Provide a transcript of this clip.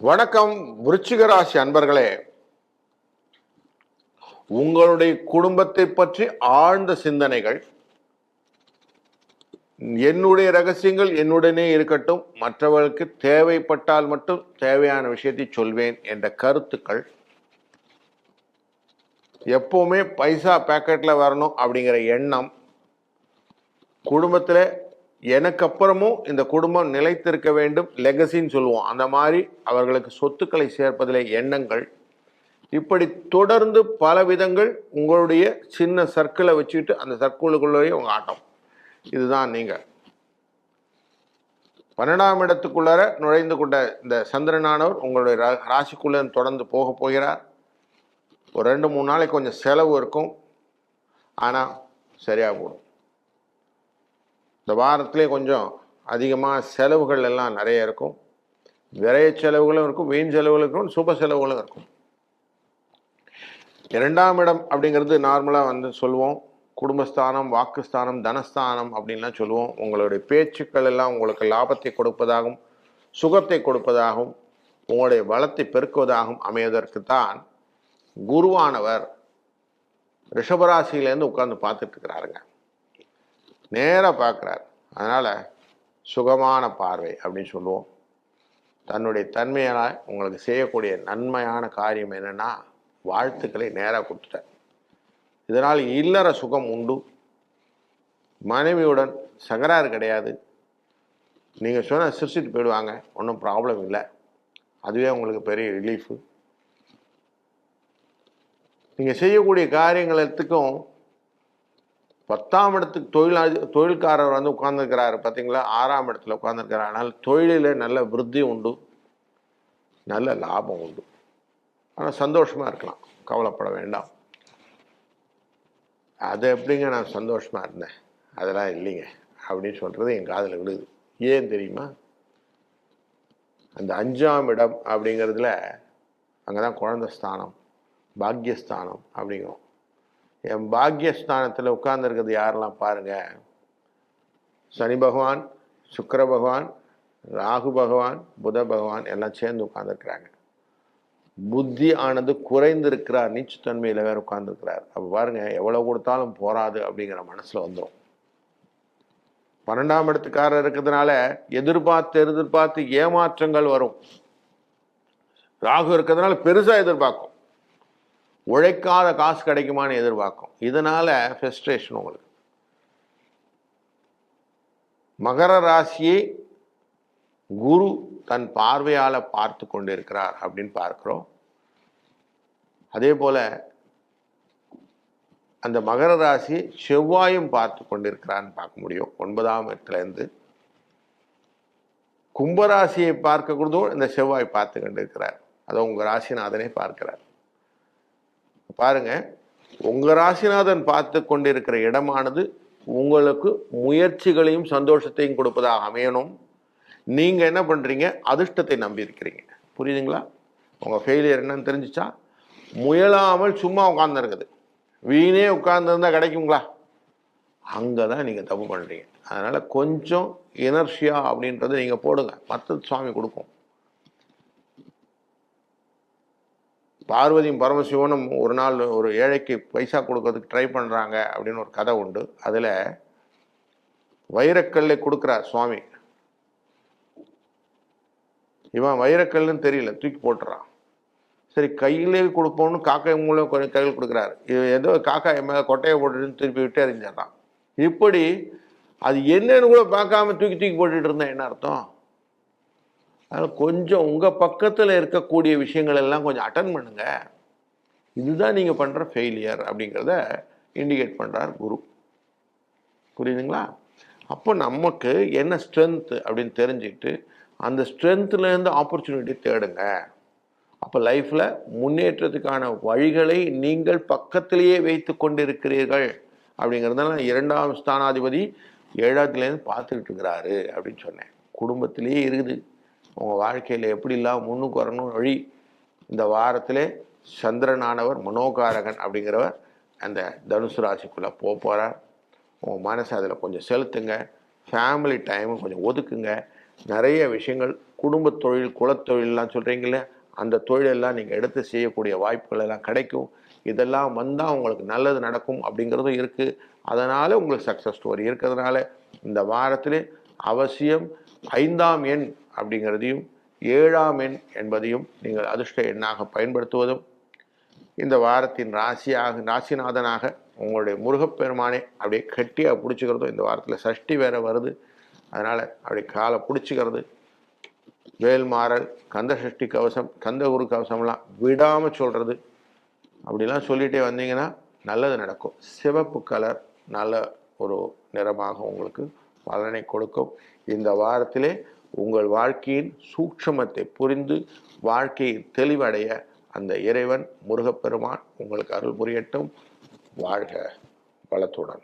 வணக்கம் விருச்சிக ராசி அன்பர்களே. உங்களுடைய குடும்பத்தை பற்றி ஆழ்ந்த சிந்தனைகள், என்னுடைய ரகசியங்கள் என்னுடனே இருக்கட்டும், மற்றவர்களுக்கு தேவைப்பட்டால் மட்டும் தேவையான விஷயத்தை சொல்வேன் என்ற கருத்துக்கள், எப்பவுமே பைசா பேக்கெட்ல வரணும் அப்படிங்கிற எண்ணம், குடும்பத்தில் எனக்கு அப்புறமும் இந்த குடும்பம் நிலைத்திருக்க வேண்டும், லெகசின்னு சொல்லுவோம், அந்த மாதிரி அவர்களுக்கு சொத்துக்களை சேர்ப்பதில் எண்ணங்கள், இப்படி தொடர்ந்து பல விதங்கள் உங்களுடைய சின்ன சர்க்கிளை வச்சுக்கிட்டு அந்த சர்க்கிளுக்குள்ளேயே உங்கள் ஆட்டம். இதுதான் நீங்கள் 12ஆம் இடத்துக்குள்ளார நுழைந்து கொண்ட இந்த சந்திரனானவர் உங்களுடைய ராசிக்குள்ளே தொடர்ந்து போக போகிறார். ஒரு 2-3 நாளைக்கு கொஞ்சம் செலவு இருக்கும், ஆனால் சரியாக போடும். இந்த வாரத்திலே கொஞ்சம் அதிகமாக செலவுகள் எல்லாம் நிறைய இருக்கும். விரைய செலவுகளும் இருக்கும், வீண் செலவுகளும் இருக்கும், சுப செலவுகளும் இருக்கும். 2ஆம் இடம் அப்படிங்கிறது நார்மலாக சொல்லுவோம் குடும்பஸ்தானம், வாக்குஸ்தானம், தனஸ்தானம் அப்படின்லாம் சொல்லுவோம். உங்களுடைய பேச்சுக்கள் எல்லாம் உங்களுக்கு லாபத்தை கொடுப்பதாகவும் சுகத்தை கொடுப்பதாகவும் உங்களுடைய பலத்தை பெருக்குவதாகவும் அமைவதற்கு தான் குருவானவர் ரிஷபராசியிலேருந்து உட்கார்ந்து பார்த்துட்டு இருக்கிறாருங்க. நேராக பார்க்குறார். அதனால் சுகமான பார்வை அப்படின்னு சொல்லுவோம். தன்னுடைய தன்மையால் உங்களுக்கு செய்யக்கூடிய நன்மையான காரியம் என்னென்னா வாழ்த்துக்களை நேராக கொடுத்துட்டார். இதனால் இல்லற சுகம் உண்டு, மனைவியுடன் சகராறு கிடையாது, நீங்கள் சொன்ன சிரிச்சிட்டு போயிடுவாங்க, ஒன்றும் ப்ராப்ளம் இல்லை. அதுவே உங்களுக்கு பெரிய ரிலீஃபு. நீங்கள் செய்யக்கூடிய காரியங்களுக்கும் 10ஆம் இடத்துக்கு தொழில்காரர் உட்கார்ந்துருக்கிறாரு பார்த்தீங்களா, 6ஆம் இடத்துல உட்கார்ந்துருக்கிறார். ஆனால் தொழிலில் நல்ல விருத்தி உண்டு, நல்ல லாபம் உண்டு. ஆனால் சந்தோஷமாக இருக்கலாம், கவலைப்பட வேண்டாம். அது எப்படிங்க நான் சந்தோஷமாக இருந்தேன், அதெல்லாம் இல்லைங்க அப்படின்னு சொல்கிறது என் காதில் விழுது. ஏன் தெரியுமா? அந்த 5ஆம் இடம் அப்படிங்கிறதுல அங்கே தான் குழந்தை ஸ்தானம், பாக்யஸ்தானம் அப்படிங்கிறோம். என் பாக்யஸ்தானத்தில் உட்கார்ந்துருக்கிறது யாரெல்லாம் பாருங்கள், சனி பகவான், சுக்கிர பகவான், ராகு பகவான், புத பகவான் எல்லாம் சேர்ந்து உட்கார்ந்துருக்கிறாங்க. புத்தி ஆனது குறைந்திருக்கிறார், நீச்சுத்தன்மையில் வேறு உட்கார்ந்துருக்கிறார். அப்போ பாருங்கள், எவ்வளோ கொடுத்தாலும் போராது அப்படிங்கிற மனசில் வந்துடும். 12ஆம் இடத்துக்காரர் இருக்கிறதுனால எதிர்பார்த்து ஏமாற்றங்கள் வரும். ராகு இருக்கிறதுனால பெருசாக எதிர்பார்க்கும், உழைக்காத காசு கிடைக்குமான்னு எதிர்பார்க்கும். இதனால ஃப்ரஸ்ட்ரேஷன் உங்களுக்கு. மகர ராசியை குரு தன் பார்வையால் பார்த்து கொண்டிருக்கிறார் அப்படின்னு பார்க்கிறோம். அதே போல அந்த மகர ராசி செவ்வாயும் பார்த்து கொண்டிருக்கிறான்னு பார்க்க முடியும் 9ஆம் இடத்துலேருந்து. கும்பராசியை பார்க்கக்கூடதும் இந்த செவ்வாய் பார்த்து கொண்டிருக்கிறார். அதை உங்கள் ராசிநாதனை பார்க்கிறார். பாருங்க, உங்க ராசிநாதன் பார்த்து கொண்டிருக்கிற இடமானது உங்களுக்கு முயற்சிகளையும் சந்தோஷத்தையும் கொடுப்பதாக அமையணும். நீங்க என்ன பண்றீங்க, அதிர்ஷ்டத்தை நம்பி இருக்கிறீங்க. புரியுதுங்களா? உங்க ஃபெயிலியர் என்னன்னு தெரிஞ்சிச்சா? முயலாமல் சும்மா உட்கார்ந்து இருக்குது. வீணே உட்கார்ந்து இருந்தா கிடைக்குங்களா? அங்கதான் நீங்க தப்பு பண்றீங்க. அதனால கொஞ்சம் எனர்ஜியா அப்படின்றது நீங்க போடுங்க, மற்றது சுவாமி கொடுக்கும். பார்வதியும் பரமசிவனும் ஒரு நாள் ஒரு ஏழைக்கு பைசா கொடுக்கறதுக்கு ட்ரை பண்ணுறாங்க அப்படின்னு ஒரு கதை உண்டு. அதில் வைரக்கல்லை கொடுக்குறார் சுவாமி. இவன் வைரக்கல்லுன்னு தெரியல, தூக்கி போட்டுறான். சரி, கையிலே கொடுப்போம்னு காக்கா மூலம் கொஞ்சம் கையில் கொடுக்குறாரு. இது ஏதோ காக்கா மேலே கொட்டையை போட்டுட்டு திருப்பி விட்டு அறிஞ்சிடறான். இப்படி அது என்னன்னு கூட பார்க்காம தூக்கி போட்டுட்டு இருந்தா என்ன அர்த்தம்? அதனால் கொஞ்சம் உங்கள் பக்கத்தில் இருக்கக்கூடிய விஷயங்கள் எல்லாம் கொஞ்சம் அட்டன் பண்ணுங்க. இதுதான் நீங்கள் பண்ணுற ஃபெயிலியர் அப்படிங்கிறத இண்டிகேட் பண்ணுறார் குரு. புரியுதுங்களா? அப்போ நமக்கு என்ன ஸ்ட்ரென்த்து அப்படின்னு தெரிஞ்சுக்கிட்டு அந்த ஸ்ட்ரென்த்துலேருந்து ஆப்பர்ச்சுனிட்டி தேடுங்க. அப்போ லைஃப்பில் முன்னேற்றத்துக்கான வழிகளை நீங்கள் பக்கத்திலேயே வைத்து கொண்டிருக்கிறீர்கள். அப்படிங்கிறதுனால 2ஆம் ஸ்தானாதிபதி 7ஆவதுலேருந்து பார்த்துக்கிட்டு இருக்கிறாரு அப்படின்னு சொன்னேன். குடும்பத்திலேயே இருக்குது. உங்கள் வாழ்க்கையில் எப்படிலாம் முன்னுக்கு வரணும் வழி. இந்த வாரத்திலே சந்திரனானவர் மனோகாரகன் அப்படிங்கிறவர் அந்த தனுசு ராசிக்குள்ளே போகிறார். உங்கள் மனசை அதில் கொஞ்சம் செலுத்துங்க. ஃபேமிலி டைம் கொஞ்சம் ஒதுக்குங்க. நிறைய விஷயங்கள் குடும்ப தொழில், குலத்தொழிலெலாம் சொல்கிறீங்களே, அந்த தொழிலெல்லாம் நீங்கள் எடுத்து செய்யக்கூடிய வாய்ப்புகள் எல்லாம் கிடைக்கும். இதெல்லாம் வந்தால் உங்களுக்கு நல்லது நடக்கும் அப்படிங்கிறதும் இருக்குது. அதனால் உங்களுக்கு சக்ஸஸ் ஸ்டோரி இருக்கிறதுனால இந்த வாரத்தில் அவசியம் 5ஆம் எண் அப்படிங்கிறதையும் 7ஆம் எண் என்பதையும் நீங்கள் அதிர்ஷ்ட எண்ணாக பயன்படுத்துவதும், இந்த வாரத்தின் ராசிநாதனாக உங்களுடைய முருகப்பெருமானே அப்படியே கட்டியாக பிடிச்சிக்கிறதும், இந்த வாரத்தில் சஷ்டி வேறு வருது, அதனால் அப்படி காலை பிடிச்சிக்கிறது, வேல்மாறல், கந்த சஷ்டி கவசம், கந்தகுரு கவசம்லாம் விடாமல் சொல்கிறது, அப்படிலாம் சொல்லிகிட்டே வந்தீங்கன்னா நல்லது நடக்கும். சிவப்பு கலர் நல்ல ஒரு நிறமாக உங்களுக்கு பலனை கொடுக்கும். இந்த வாரத்திலே உங்கள் வாழ்க்கையின் சூட்சமத்தை புரிந்து வாழ்க்கையை தெளிவடைய அந்த இறைவன் முருகப்பெருமான் உங்களுக்கு அருள் புரியட்டும். வாழ்க வளத்துடன்.